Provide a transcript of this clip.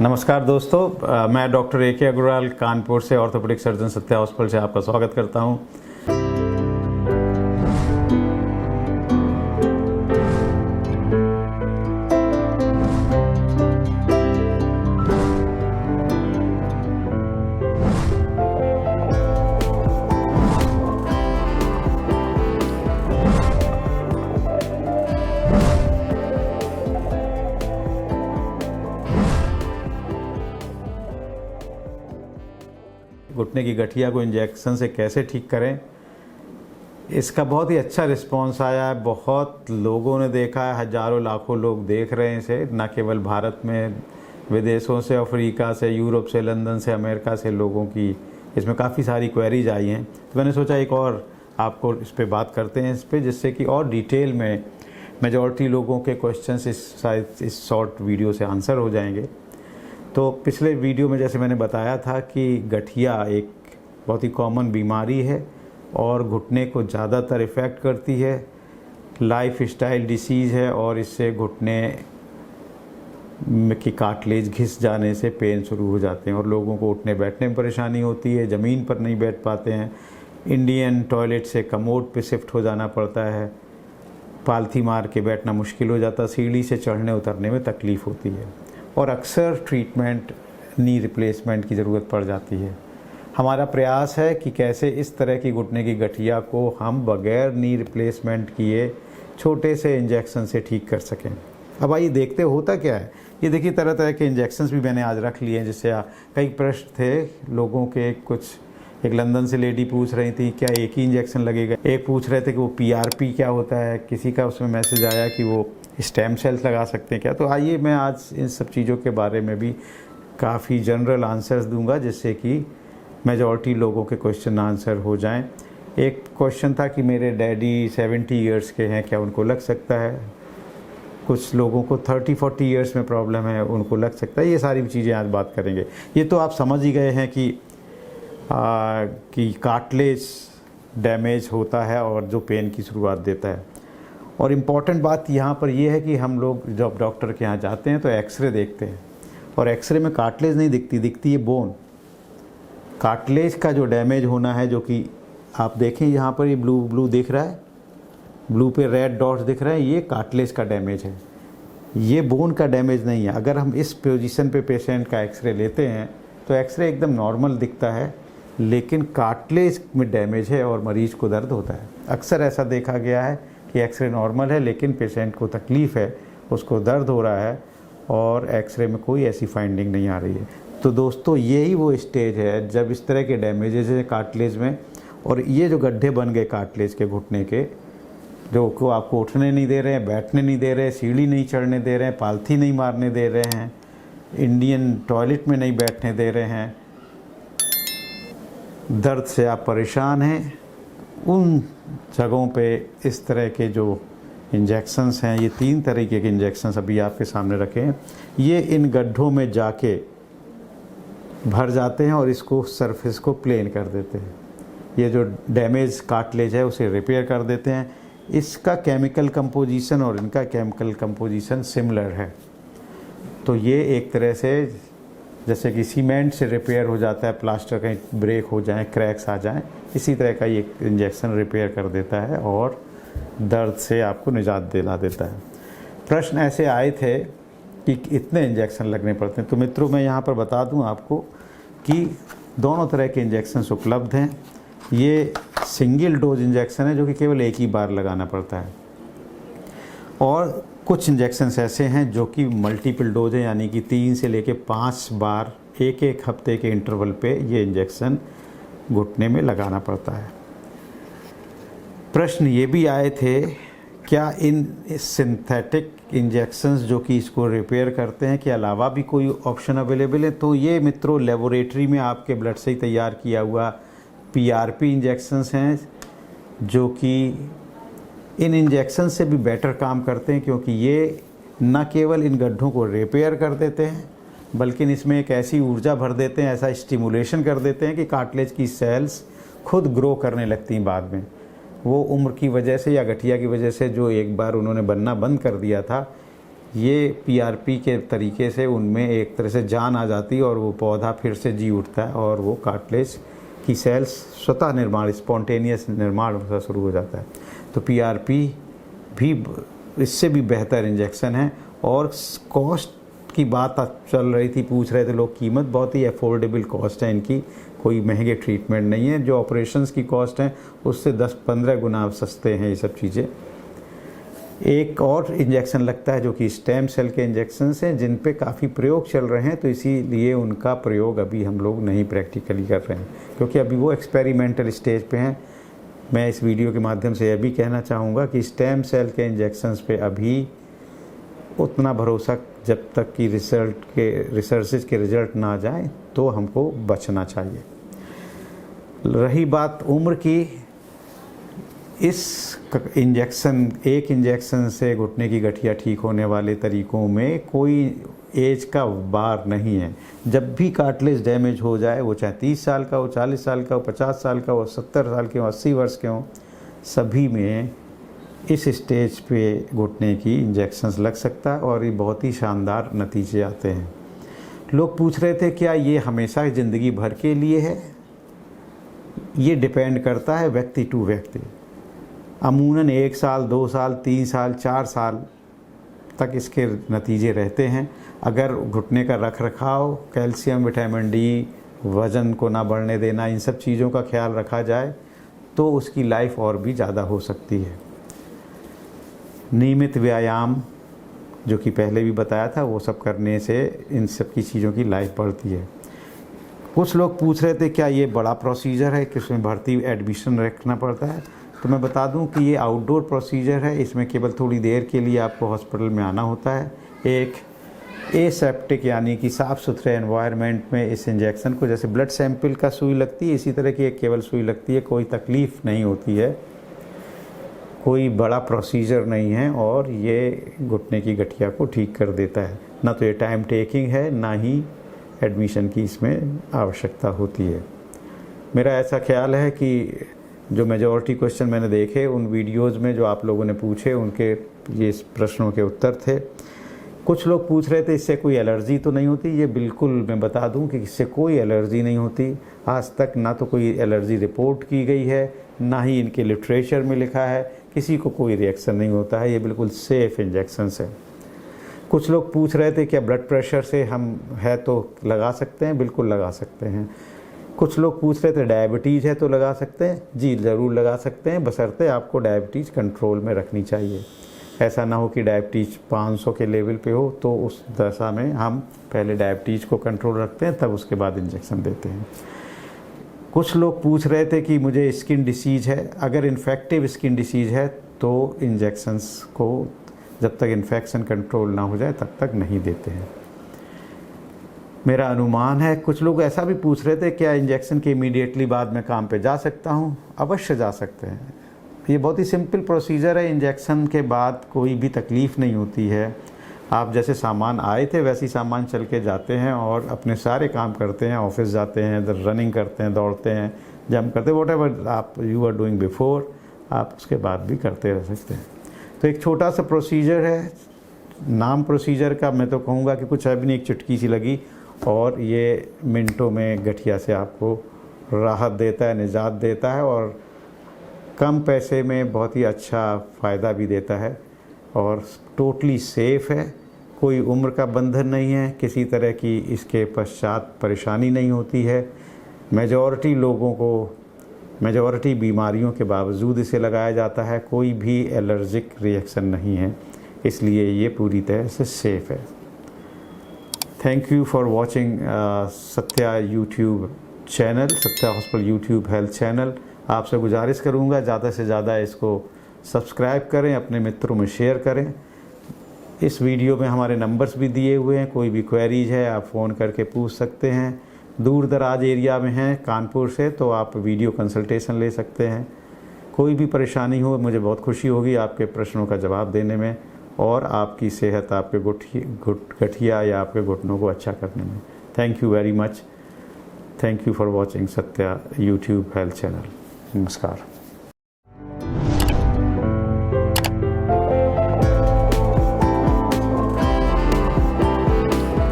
नमस्कार दोस्तों, मैं डॉक्टर ए के अग्रवाल कानपुर से ऑर्थोपेडिक सर्जन सत्या हॉस्पिटल से आपका स्वागत करता हूं। घुटने की गठिया को इंजेक्शन से कैसे ठीक करें, इसका बहुत ही अच्छा रिस्पांस आया है। बहुत लोगों ने देखा है, हजारों लाखों लोग देख रहे हैं इसे, न केवल भारत में, विदेशों से, अफ्रीका से, यूरोप से, लंदन से, अमेरिका से लोगों की इसमें काफ़ी सारी क्वेरीज आई हैं। तो मैंने सोचा एक और आपको इस पर बात करते हैं, इस पर, जिससे कि और डिटेल में मेजॉरिटी लोगों के क्वेश्चंस इस शॉर्ट वीडियो से आंसर हो जाएंगे। तो पिछले वीडियो में जैसे मैंने बताया था कि गठिया एक बहुत ही कॉमन बीमारी है और घुटने को ज़्यादातर इफ़ेक्ट करती है, लाइफ स्टाइल डिसीज़ है और इससे घुटने की कार्टिलेज घिस जाने से पेन शुरू हो जाते हैं और लोगों को उठने बैठने में परेशानी होती है, ज़मीन पर नहीं बैठ पाते हैं, इंडियन टॉयलेट से कमोड पे शिफ्ट हो जाना पड़ता है, पालथी मार के बैठना मुश्किल हो जाता है, सीढ़ी से चढ़ने उतरने में तकलीफ़ होती है और अक्सर ट्रीटमेंट नी रिप्लेसमेंट की ज़रूरत पड़ जाती है। हमारा प्रयास है कि कैसे इस तरह की घुटने की गठिया को हम बगैर नी रिप्लेसमेंट किए छोटे से इंजेक्शन से ठीक कर सकें। अब आइए देखते होता क्या है। ये देखिए, तरह तरह के इंजेक्शंस भी मैंने आज रख लिए हैं, जिससे कई प्रश्न थे लोगों के। एक लंदन से लेडी पूछ रही थी क्या एक ही इंजेक्शन लगेगा, एक पूछ रहे थे कि वो PRP क्या होता है, किसी का उसमें मैसेज आया कि वो स्टेम सेल्स लगा सकते हैं क्या। तो आइए मैं आज इन सब चीज़ों के बारे में भी काफ़ी जनरल आंसर्स दूंगा, जिससे कि मेजॉरिटी लोगों के क्वेश्चन आंसर हो जाएं। एक क्वेश्चन था कि मेरे डैडी 70 इयर्स के हैं, क्या उनको लग सकता है। कुछ लोगों को 30-40 इयर्स में प्रॉब्लम है, उनको लग सकता है। ये सारी चीज़ें आज बात करेंगे। ये तो आप समझ ही गए हैं कि कार्टिलेज डैमेज होता है और जो पेन की शुरुआत देता है। और इम्पॉर्टेंट बात यहाँ पर यह है कि हम लोग जब डॉक्टर के यहाँ जाते हैं तो एक्सरे देखते हैं और एक्सरे में कार्टिलेज नहीं दिखती है बोन। कार्टिलेज का जो डैमेज होना है, जो कि आप देखें यहाँ पर ये ब्लू दिख रहा है, ब्लू पे रेड डॉट्स दिख रहे हैं, ये कार्टिलेज का डैमेज है, ये बोन का डैमेज नहीं है। अगर हम इस पोजीशन पे पेशेंट का एक्सरे लेते हैं तो एक्सरे एकदम नॉर्मल दिखता है, लेकिन कार्टिलेज में डैमेज है और मरीज को दर्द होता है। अक्सर ऐसा देखा गया है कि एक्सरे नॉर्मल है लेकिन पेशेंट को तकलीफ़ है, उसको दर्द हो रहा है और एक्सरे में कोई ऐसी फाइंडिंग नहीं आ रही है। तो दोस्तों, यही वो स्टेज है जब इस तरह के डैमेजेस हैं कार्टिलेज में, और ये जो गड्ढे बन गए कार्टिलेज के घुटने के, जो को आपको उठने नहीं दे रहे हैं, बैठने नहीं दे रहे हैं, सीढ़ी नहीं चढ़ने दे रहे हैं, पालथी नहीं मारने दे रहे हैं, इंडियन टॉयलेट में नहीं बैठने दे रहे हैं, दर्द से आप परेशान हैं, उन जगहों पे इस तरह के जो इंजेक्शंस हैं, ये 3 तरीके के इंजेक्शंस अभी आपके सामने रखे हैं, ये इन गड्ढों में जाके भर जाते हैं और इसको सरफेस को प्लेन कर देते हैं। ये जो डैमेज कार्टिलेज है उसे रिपेयर कर देते हैं। इसका केमिकल कंपोजिशन और इनका केमिकल कंपोजिशन सिमिलर है। तो ये एक तरह से जैसे कि सीमेंट से रिपेयर हो जाता है, प्लास्टर कहीं ब्रेक हो जाए, क्रैक्स आ जाएं, इसी तरह का ये इंजेक्शन रिपेयर कर देता है और दर्द से आपको निजात दिला देता है। प्रश्न ऐसे आए थे कि इतने इंजेक्शन लगने पड़ते हैं। तो मित्रों, मैं यहाँ पर बता दूँ आपको कि दोनों तरह के इंजेक्शन्स उपलब्ध हैं। ये सिंगल डोज इंजेक्शन है जो कि केवल एक ही बार लगाना पड़ता है, और कुछ इंजेक्शन्स ऐसे हैं जो कि मल्टीपल डोज है, यानी कि 3 से लेके 5 बार एक हफ्ते के इंटरवल पे ये इंजेक्शन घुटने में लगाना पड़ता है। प्रश्न ये भी आए थे क्या इन सिंथेटिक इंजेक्शन्स जो कि इसको रिपेयर करते हैं के अलावा भी कोई ऑप्शन अवेलेबल है। तो ये मित्रों लेबोरेटरी में आपके ब्लड से ही तैयार किया हुआ PRP इंजेक्शन्स हैं, जो कि इन इंजेक्शन से भी बेटर काम करते हैं, क्योंकि ये न केवल इन गड्ढों को रिपेयर कर देते हैं बल्कि इसमें एक ऐसी ऊर्जा भर देते हैं, ऐसा स्टिमुलेशन कर देते हैं कि कार्टिलेज की सेल्स खुद ग्रो करने लगती हैं बाद में। वो उम्र की वजह से या गठिया की वजह से जो एक बार उन्होंने बनना बंद कर दिया था, ये पीआरपी के तरीके से उनमें एक तरह से जान आ जाती है और वो पौधा फिर से जी उठता है और वो कार्टिलेज की सेल्स स्वतः निर्माण, स्पॉन्टेनियस निर्माण होना शुरू हो जाता है। तो पीआरपी भी इससे भी बेहतर इंजेक्शन है। और कॉस्ट की बात चल रही थी, पूछ रहे थे लोग, कीमत बहुत ही अफोर्डेबल कॉस्ट है इनकी, कोई महंगे ट्रीटमेंट नहीं है। जो ऑपरेशंस की कॉस्ट है उससे 10-15 गुना सस्ते हैं ये सब चीज़ें। एक और इंजेक्शन लगता है जो कि स्टेम सेल के इंजेक्शन हैं, जिन पे काफ़ी प्रयोग चल रहे हैं, तो इसीलिए उनका प्रयोग अभी हम लोग नहीं प्रैक्टिकली कर रहे हैं क्योंकि अभी वो एक्सपेरिमेंटल स्टेज पे हैं। मैं इस वीडियो के माध्यम से यह भी कहना चाहूँगा कि स्टेम सेल के इंजेक्शंस पे अभी उतना भरोसा जब तक कि रिसर्च के रिजल्ट ना जाए तो हमको बचना चाहिए। रही बात उम्र की, इस एक इंजेक्शन से घुटने की गठिया ठीक होने वाले तरीकों में कोई एज का बार नहीं है। जब भी कार्टिलेज डैमेज हो जाए, वो चाहे 30 साल का हो, 40 साल का हो, 50 साल का हो, 70 साल के हो, 80 वर्ष के हो, सभी में इस स्टेज पे घुटने की इंजेक्शंस लग सकता है और ये बहुत ही शानदार नतीजे आते हैं। लोग पूछ रहे थे क्या ये हमेशा ज़िंदगी भर के लिए है? ये डिपेंड करता है व्यक्ति टू व्यक्ति। अमूमन 1 साल, 2 साल, 3 साल, 4 साल तक इसके नतीजे रहते हैं। अगर घुटने का रख रखाव, कैल्शियम, विटामिन डी, वज़न को ना बढ़ने देना, इन सब चीज़ों का ख्याल रखा जाए तो उसकी लाइफ और भी ज़्यादा हो सकती है। नियमित व्यायाम, जो कि पहले भी बताया था, वो सब करने से इन सब की चीज़ों की लाइफ बढ़ती है। कुछ लोग पूछ रहे थे क्या ये बड़ा प्रोसीजर है कि इसमें भर्ती एडमिशन रखना पड़ता है? तो मैं बता दूं कि ये आउटडोर प्रोसीजर है। इसमें केवल थोड़ी देर के लिए आपको हॉस्पिटल में आना होता है। एक एसेप्टिक यानी कि साफ़ सुथरे एनवायरनमेंट में इस इंजेक्शन को, जैसे ब्लड सैंपल का सुई लगती है इसी तरह की एक केवल सुई लगती है, कोई तकलीफ़ नहीं होती है, कोई बड़ा प्रोसीजर नहीं है और ये घुटने की गठिया को ठीक कर देता है। ना तो ये टाइम टेकिंग है, ना ही एडमिशन की इसमें आवश्यकता होती है। मेरा ऐसा ख्याल है कि जो मेजॉरिटी क्वेश्चन मैंने देखे उन वीडियोज़ में जो आप लोगों ने पूछे, उनके ये प्रश्नों के उत्तर थे। कुछ लोग पूछ रहे थे इससे कोई एलर्जी तो नहीं होती? ये बिल्कुल मैं बता दूं कि इससे कोई एलर्जी नहीं होती। आज तक ना तो कोई एलर्जी रिपोर्ट की गई है, ना ही इनके लिटरेचर में लिखा है, किसी को कोई रिएक्शन नहीं होता है। ये बिल्कुल सेफ़ इंजेक्शंस है। कुछ लोग पूछ रहे थे क्या ब्लड प्रेशर से हम है तो लगा सकते हैं? बिल्कुल लगा सकते हैं। कुछ लोग पूछ रहे थे डायबिटीज़ है तो लगा सकते हैं? जी ज़रूर लगा सकते हैं, बशर्ते आपको डायबिटीज़ कंट्रोल में रखनी चाहिए। ऐसा ना हो कि डायबिटीज़ 500 के लेवल पे हो, तो उस दशा में हम पहले डायबिटीज़ को कंट्रोल रखते हैं, तब उसके बाद इंजेक्शन देते हैं। कुछ लोग पूछ रहे थे कि मुझे स्किन डिसीज़ है, अगर इन्फेक्टिव स्किन डिसीज़ है तो इंजेक्शंस को जब तक इन्फेक्शन कंट्रोल ना हो जाए तब तक नहीं देते हैं। मेरा अनुमान है, कुछ लोग ऐसा भी पूछ रहे थे क्या इंजेक्शन के इमीडिएटली बाद में काम पे जा सकता हूँ? अवश्य जा सकते हैं। ये बहुत ही सिंपल प्रोसीजर है। इंजेक्शन के बाद कोई भी तकलीफ़ नहीं होती है। आप जैसे सामान आए थे वैसे ही सामान चल के जाते हैं और अपने सारे काम करते हैं, ऑफिस जाते हैं, रनिंग करते हैं, दौड़ते हैं, जंप करते हैं, व्हाटएवर आप यू आर डूइंग बिफोर, आप उसके बाद भी करते रह सकते हैं। तो एक छोटा सा प्रोसीजर है। नाम प्रोसीजर का मैं तो कहूँगा कि कुछ है भी नहीं, एक चुटकी सी लगी और ये मिनटों में गठिया से आपको राहत देता है, निजात देता है और कम पैसे में बहुत ही अच्छा फ़ायदा भी देता है और टोटली सेफ़ है। कोई उम्र का बंधन नहीं है, किसी तरह की इसके पश्चात परेशानी नहीं होती है। मेजॉरिटी बीमारियों के बावजूद इसे लगाया जाता है, कोई भी एलर्जिक रिएक्शन नहीं है, इसलिए ये पूरी तरह से सेफ़ है। Thank you for watching Satya YouTube channel, Satya hospital YouTube health channel. आपसे गुजारिश करूँगा ज़्यादा से ज़्यादा इसको सब्सक्राइब करें, अपने मित्रों में शेयर करें। इस वीडियो में हमारे नंबर्स भी दिए हुए हैं, कोई भी क्वेरीज है आप फ़ोन करके पूछ सकते हैं। दूर दराज एरिया में हैं कानपुर से तो आप वीडियो कंसल्टेशन ले सकते हैं। कोई भी परेशानी हो, मुझे बहुत खुशी होगी आपके प्रश्नों का जवाब देने में और आपकी सेहत, आपके गठिया या आपके घुटनों को अच्छा करने में। Thank you very much. Thank you for watching Satya YouTube health channel. नमस्कार।